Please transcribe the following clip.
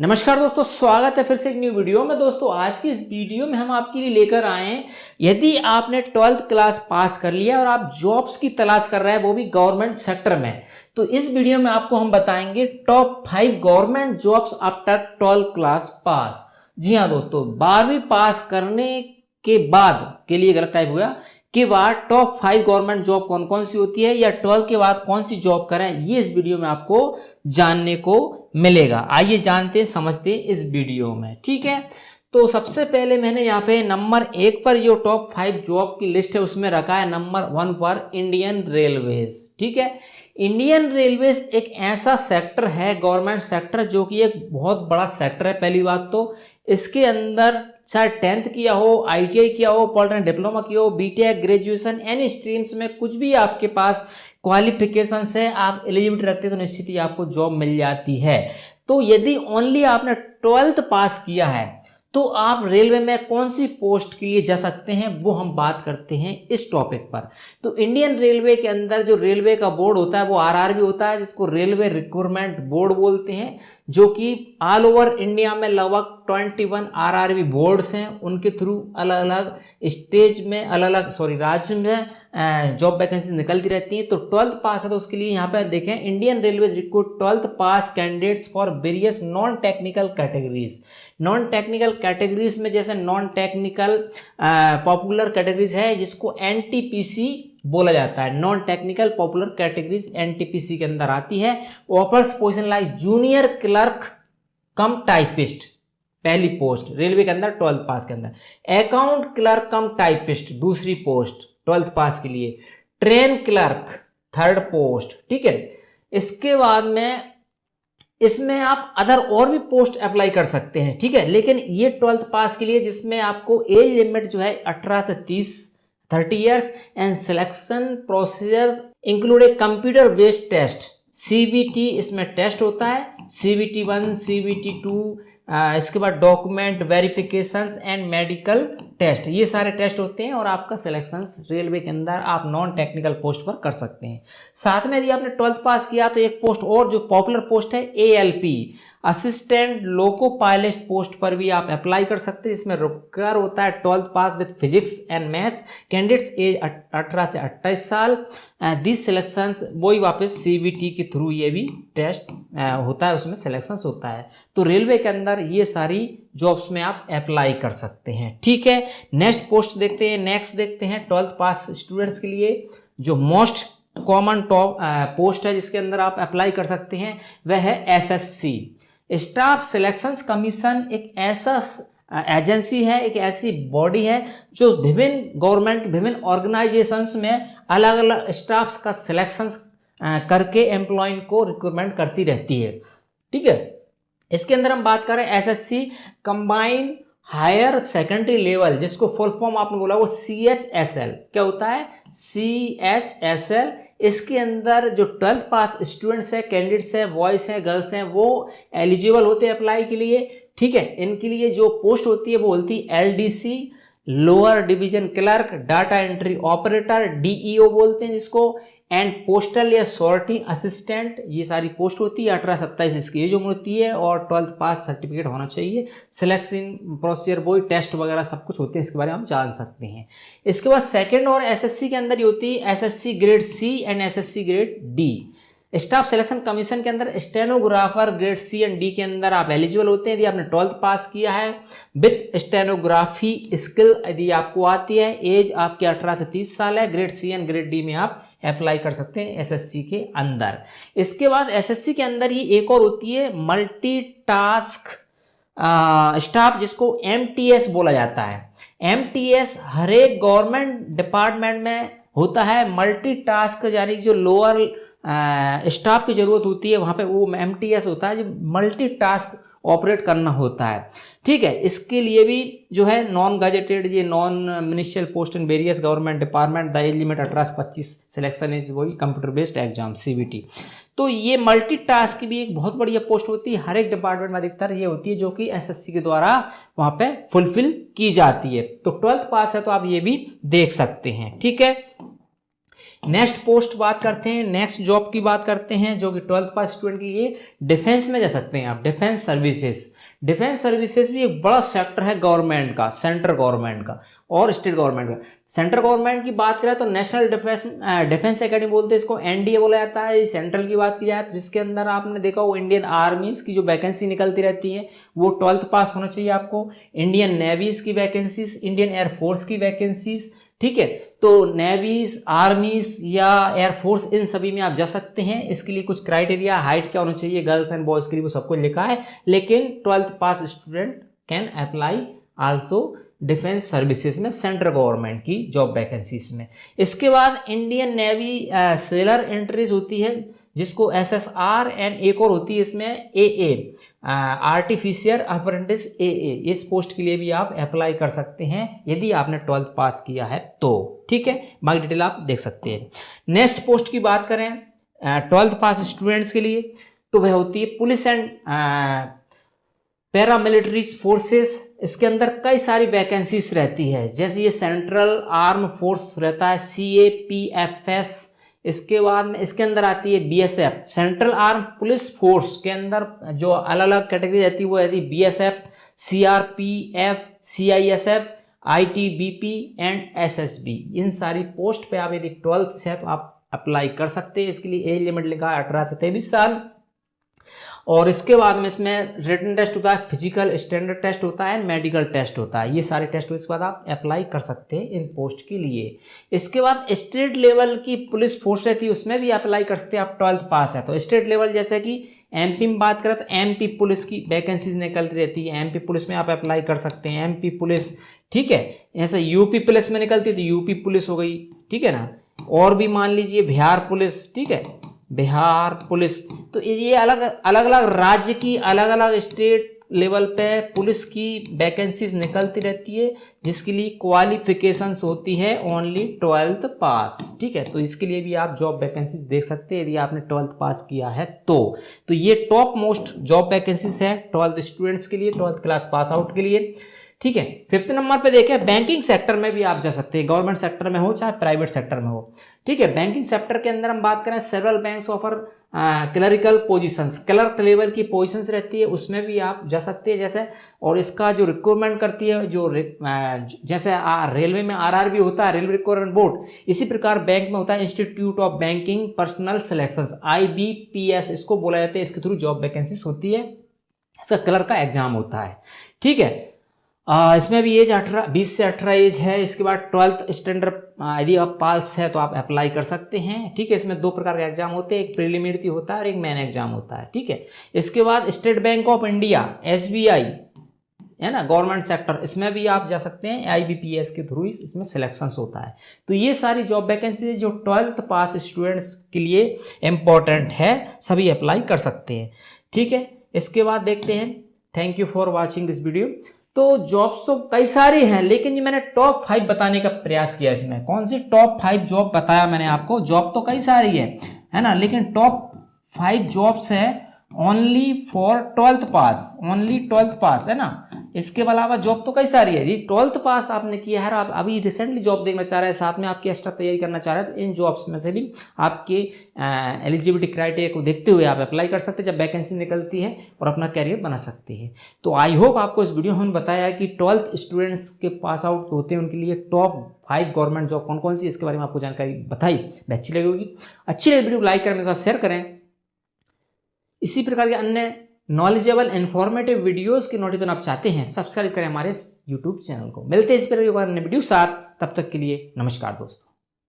नमस्कार दोस्तों, स्वागत है फिर से एक न्यू वीडियो में। दोस्तों आज की इस वीडियो में हम आपके लिए लेकर आए हैं, यदि आपने 12th क्लास पास कर लिया और आप जॉब्स की तलाश कर रहे हैं, वो भी गवर्नमेंट सेक्टर में, तो इस वीडियो में आपको हम बताएंगे top 5 government jobs after 12th class pass. जी हाँ दोस्तों, 12वीं पास करने के बाद के लिए गलत टाइप हुआ के बाद टॉप 5 गवर्नमेंट जॉब कौन कौन सी होती है या 12 के बाद कौन सी जॉब करें, ये इस वीडियो में आपको जानने को मिलेगा। आइए जानते हैं, समझते हैं इस वीडियो में। ठीक है, तो सबसे पहले मैंने यहाँ पे नंबर 1 पर जो टॉप 5 जॉब की लिस्ट है उसमें रखा है नंबर 1 पर इंडियन रेलवेज। ठीक है, इंडियन रेलवेज एक ऐसा सेक्टर है, गवर्नमेंट सेक्टर, जो कि एक बहुत बड़ा सेक्टर है। पहली बात तो इसके अंदर चाहे 10th किया हो, ITI किया हो, पॉलिटेक्निक डिप्लोमा किया हो, बीटेक, ग्रेजुएशन, एनी स्ट्रीम्स में कुछ भी आपके पास क्वालिफिकेशन से आप एलिजिबिलिटी रखते हैं तो निश्चित ही आपको जॉब मिल जाती है। तो यदि ओनली आपने 12th पास किया है तो आप रेलवे में कौन सी पोस्ट के लिए जा सकते हैं, वो हम बात करते हैं इस टॉपिक पर। तो इंडियन रेलवे के अंदर जो रेलवे का बोर्ड होता है वो RRB होता है, जिसको रेलवे रिक्रूटमेंट बोर्ड बोलते हैं, जो कि ऑल ओवर इंडिया में लगभग 21 RRB बोर्ड्स हैं। उनके थ्रू अलग अलग स्टेज में राज्य में जॉब वैकेंसी निकलती रहती हैं। तो 12th पास है तो उसके लिए यहाँ पर देखें, Indian railway recruit 12th pass candidates for various non technical categories. Non technical categories में जैसे नॉन टेक्निकल पॉपुलर कैटेगरीज है, जिसको NTPC बोला जाता है। Non technical popular categories NTPC के अंदर आती है। Offers position like junior clerk कम टाइपिस्ट, पहली पोस्ट रेलवे के अंदर 12th पास के अंदर। अकाउंट क्लर्क कम टाइपिस्ट, दूसरी पोस्ट 12th पास के लिए। Train clerk, third post. ठीक है, इसके बाद में इसमें आप अदर और भी पोस्ट अप्लाई कर सकते हैं। ठीक है, लेकिन ये 12th पास के लिए, जिसमें आपको एज लिमिट जो है 18 से 30 years and selection procedures include a computer based test, CBT इसमें टेस्ट होता है, CBT 1, CBT 2, इसके बाद document verifications and medical test, ये सारे टेस्ट होते हैं और आपका सिलेक्शंस रेलवे के अंदर आप नॉन टेक्निकल पोस्ट पर कर सकते हैं। साथ में यदि आपने 12th पास किया तो एक पोस्ट और जो पॉपुलर पोस्ट है ALP, assistant loco pilot post पर भी आप अप्लाई कर सकते हैं। इसमें रिक्वायर होता है 12th pass with physics and maths, candidates age 18 से 28 साल। दिस सिलेक्शंस वही वापस CBT के थ्रू ये भी टेस्ट होता है, उसमें सिलेक्शंस होता है। तो रेलवे के अंदर ये सारी जॉब्स में आप अप्लाई कर सकते हैं। ठीक है, नेक्स्ट पोस्ट देखते हैं। नेक्स्ट देखते हैं 12th पास स्टूडेंट्स के लिए जो मोस्ट कॉमन टॉप पोस्ट है जिसके अंदर आप अप्लाई कर सकते हैं, वह है SSC, स्टाफ सिलेक्शंस कमीशन। एक ऐसा एजेंसी है, एक ऐसी बॉडी है जो विभिन्न गवर्नमेंट, विभिन्न ऑर्गेनाइजेशंस में अलग अलग स्टाफ्स का सिलेक्शंस करके एम्प्लॉय को रिक्रूटमेंट करती रहती है। ठीक है, इसके अंदर हम बात करें SSC combined higher secondary level, जिसको फुल फॉर्म आपने बोला वो CHSL। क्या होता है? CHSL। इसके अंदर जो 12th पास स्टूडेंट्स है, कैंडिडेट्स है, बॉयज हैं, गर्ल्स हैं, वो एलिजिबल होते हैं अप्लाई के लिए। ठीक है, इनके लिए जो पोस्ट होती है वो होती है LDC, lower division clerk, data entry operator, DEO बोलते हैं जिसको, एंड पोस्टल या सॉर्टिंग असिस्टेंट, ये सारी पोस्ट होती है। 18-27 इसकी एज उम्र होती है और 12th पास सर्टिफिकेट होना चाहिए। सिलेक्शन प्रोसीजर वही टेस्ट वगैरह सब कुछ होते हैं, इसके बारे में हम जान सकते हैं। इसके बाद सेकंड और SSC के अंदर ही होती है SSC grade C and SSC grade D। Staff selection commission के अंदर stenographer grade C and D के अंदर आप एलिजिबल होते हैं यदि आपने 12th पास किया है विद स्टेनोग्राफी स्किल, यदि आपको आती है। एज आपकी 18 से 30 साल है। Grade C and grade D में आप अप्लाई कर सकते हैं SSC के अंदर। इसके बाद SSC के अंदर ही एक और होती है मल्टीटास्क स्टाफ, जिसको MTS बोला जाता है। MTS हर एक गवर्नमेंट डिपार्टमेंट में होता है। मल्टीटास्क यानी जो लोअर स्टाफ की जरूरत होती है वहां पे वो MTS होता है, जो मल्टीटास्क ऑपरेट करना होता है। ठीक है, इसके लिए भी जो है नॉन गजेटेड, ये non ministerial post in various government department, the age limit 18 से 25, सिलेक्शन इज वही कंप्यूटर बेस्ड एग्जाम CBT। तो ये मल्टीटास्क की भी एक बहुत बढ़िया पोस्ट होती है, हर एक डिपार्टमेंट में अधिकतर ये होती है, जो कि SSC के द्वारा वहां पे फुलफिल की जाती है। तो 12th पास है तो आप ये भी देख सकते हैं। ठीक है, नेक्स्ट पोस्ट बात करते हैं, नेक्स्ट जॉब की बात करते हैं जो कि 12th पास स्टूडेंट के लिए डिफेंस में जा सकते हैं आप, डिफेंस सर्विसेज। डिफेंस सर्विसेज भी एक बड़ा सेक्टर है गवर्नमेंट का, सेंट्रल गवर्नमेंट का और स्टेट गवर्नमेंट का। सेंट्रल गवर्नमेंट की बात करें तो नेशनल डिफेंस एकेडमी बोलते हैं इसको, एनडीए बोला जाता है। सेंट्रल की बात की जाए तो जिसके अंदर आपने देखा वो इंडियन आर्मीज की जो वैकेंसी निकलती रहती है वो 12th पास होना चाहिए आपको, इंडियन नेवीज की वैकेंसीज, इंडियन एयरफोर्स की वैकेंसीज, ठीक है। तो नेवीज, आर्मीज या एयरफोर्स इन सभी में आप जा सकते हैं। इसके लिए कुछ क्राइटेरिया, हाइट क्या होना चाहिए गर्ल्स एंड बॉयज के लिए वो सबको लिखा है, लेकिन 12th pass student can apply also defence services में, सेंट्रल गवर्नमेंट की जॉब वैकेंसीज में। इसके बाद इंडियन नेवी सेलर एंट्रीज होती है जिसको SSR एंड एक और होती है इसमें AA, आर्टिफिशियल अप्रेंटिस AA। इस पोस्ट के लिए भी आप अप्लाई कर सकते हैं यदि आपने 12th पास किया है तो, ठीक है। बाकी डिटेल आप देख सकते हैं। नेक्स्ट पोस्ट की बात करें 12th पास स्टूडेंट्स के लिए तो वह होती है पुलिस एंड पैरामिलिट्री फोर्सेस। इसके अंदर कई सारी वैकेंसीज रहती है, जैसे ये सेंट्रल आर्म फोर्स रहता है CAPFS। इसके बाद में इसके अंदर आती है BSF, central arm police force के अंदर जो अलग अलग कैटेगरी रहती है वो रहती है BSF, CRPF, CISF, ITBP and SSB। इन सारी पोस्ट पे आप यदि 12th से तो आप अप्लाई कर सकते हैं। इसके लिए एज लिमिट लिखा है 18 से 23 साल। और इसके बाद में इसमें रिटन टेस्ट होता है, फिजिकल स्टैंडर्ड टेस्ट होता है, मेडिकल टेस्ट होता है। ये सारे टेस्ट इसके बाद आप अप्लाई कर सकते हैं इन पोस्ट के लिए। इसके बाद स्टेट लेवल की पुलिस फोर्स रहती है उसमें भी अप्लाई कर सकते हैं आप 12th पास है तो। स्टेट लेवल जैसे कि MP में बात करें तो MP पुलिस की वैकेंसीज निकलती रहती है, MP पुलिस में आप अप्लाई कर सकते हैं, MP पुलिस, ठीक है। ऐसे UP पुलिस में निकलती है तो UP पुलिस हो गई, ठीक है ना। और भी मान लीजिए बिहार पुलिस, ठीक है, बिहार पुलिस। तो ये अलग अलग राज्य की अलग अलग स्टेट लेवल पे पुलिस की वैकेंसीज निकलती रहती है जिसके लिए क्वालिफिकेशंस होती है ओनली 12th पास, ठीक है। तो इसके लिए भी आप जॉब वैकेंसीज देख सकते हैं यदि आपने 12th पास किया है तो ये टॉप मोस्ट जॉब वैकेंसीज है 12th स्टूडेंट्स के लिए, 12th क्लास पास आउट के लिए, ठीक है। 5th नंबर पे देखें, बैंकिंग सेक्टर में भी आप जा सकते हैं, गवर्नमेंट सेक्टर में हो चाहे प्राइवेट सेक्टर में हो, ठीक है। बैंकिंग सेक्टर के अंदर हम बात करें several banks offer clerical positions, clerk level की पोजीशंस रहती है उसमें भी आप जा सकते हैं जैसे। और इसका जो रिक्रूटमेंट करती है जो जैसे रेलवे में RRB होता है, रेलवे रिक्रूटमेंट बोर्ड, इसी प्रकार बैंक में होता है institute of banking personal selections, IBPS इसको बोला जाता है। इसके थ्रू जॉब वैकेंसीज होती है, इसका क्लर्क का एग्जाम होता है, ठीक है। इसमें भी एज 20 से 18 एज है। इसके बाद 12th स्टैंडर्ड यदि आप पास है तो आप अप्लाई कर सकते हैं, ठीक है। इसमें 2 प्रकार के एग्जाम होते हैं, एक प्रीलिमिनरी होता है और एक मेन एग्जाम होता है, ठीक है। इसके बाद state bank of India SBI है ना, गवर्नमेंट सेक्टर, इसमें भी आप जा सकते हैं, IBPS के थ्रू इसमें सिलेक्शंस होता है। तो ये सारी जॉब वैकेंसी जो 12th पास स्टूडेंट्स के लिए इंपॉर्टेंट है, सभी अप्लाई कर सकते हैं, ठीक है। इसके बाद देखते हैं, thank you for watching this video. तो जॉब्स तो कई सारी हैं लेकिन ये मैंने टॉप 5 बताने का प्रयास किया। इसमें कौन सी टॉप 5 जॉब बताया मैंने आपको, जॉब तो कई सारी है ना, लेकिन टॉप 5 जॉब्स है only for 12th pass, only 12th पास है ना। इसके अलावा जॉब तो कई सारी है। यदि 12th पास आपने किया है, आप अभी रिसेंटली जॉब देखना चाह रहे हैं, साथ में आपकी एक्स्ट्रा तैयारी करना चाह रहे हैं, तो इन जॉब्स में से भी आपके एलिजिबिलिटी क्राइटेरिया को देखते हुए आप अप्लाई कर सकते हैं जब वैकेंसी निकलती है और अपना कैरियर बना सकते हैं। तो आई होप आपको इस वीडियो में हमने बताया कि 12th स्टूडेंट्स के पास आउट होते हैं उनके लिए टॉप 5 गवर्नमेंट जॉब कौन कौन सी, इसके बारे में आपको जानकारी बताई। अच्छी लगी होगी, अच्छी लगी वीडियो को लाइक करें, मेरे साथ शेयर करें। इसी प्रकार के अन्य नॉलेजेबल इन्फॉर्मेटिव वीडियोस की नोटिफिकेशन आप चाहते हैं, सब्सक्राइब करें हमारे YouTube चैनल को। मिलते हैं इस प्रकार के अन्य वीडियो साथ, तब तक के लिए नमस्कार दोस्तों।